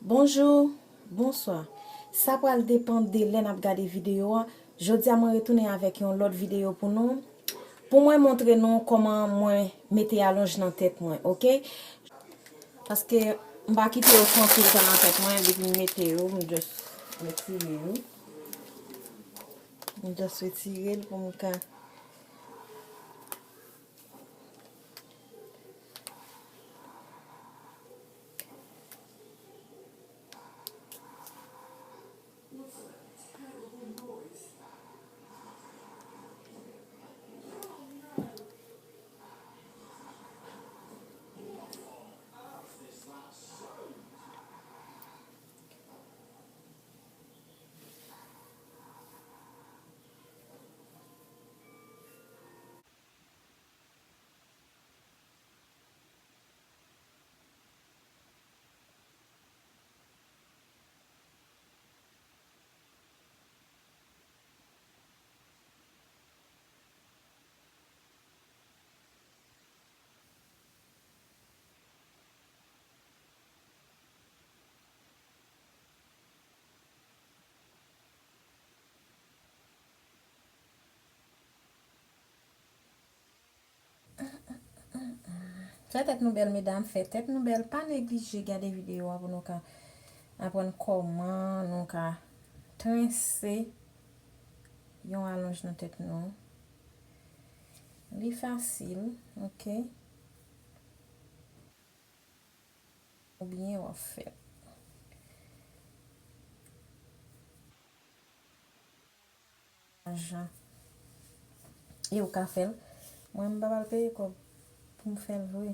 Bonjour, bonsoir. Ça va dépendre de l'en ap gade vidéo. Jodi a moi retourner avec une autre vidéo pour nous. Pour moi montrer nous comment moi mettre allonge dans tête moi, OK? Parce que m'pa quitter au fond tout dans tête moi depuis météo, just retirer. Just retirer pour me ka. Faites tête nous belle mesdames, faites tête nous belle, pas négliger regarder vidéo pour nous ka apprendre comment nous ka trincer yon allonge dans tête nous. Li facile, OK? Ou bien on fait. Argent. Et au café, moi je pas payer comme pour me faire vrai.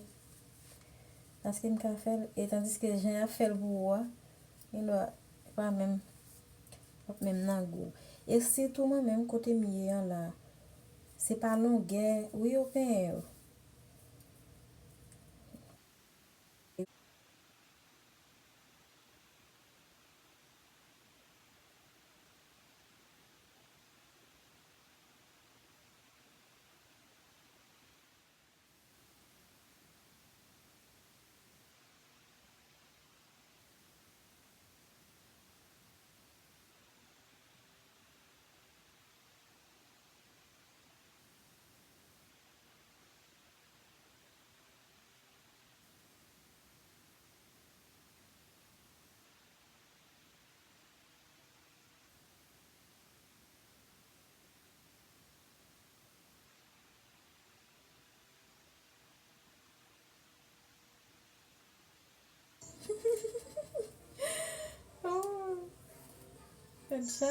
Parce que me café et tandis que j'ai un fait pour moi, il doit pas même nan goût. Et surtout moi même côté mieux là, c'est pas longueur, oui au pain. Oh, c'est ça.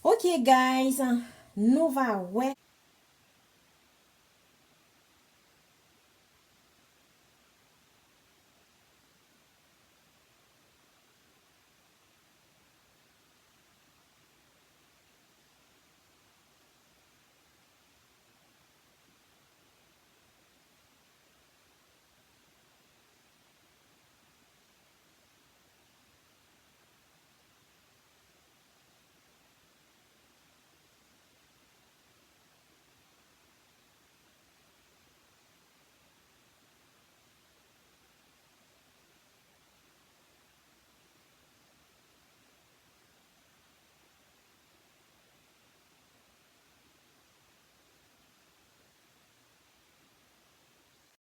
OK guys, nous va ouais.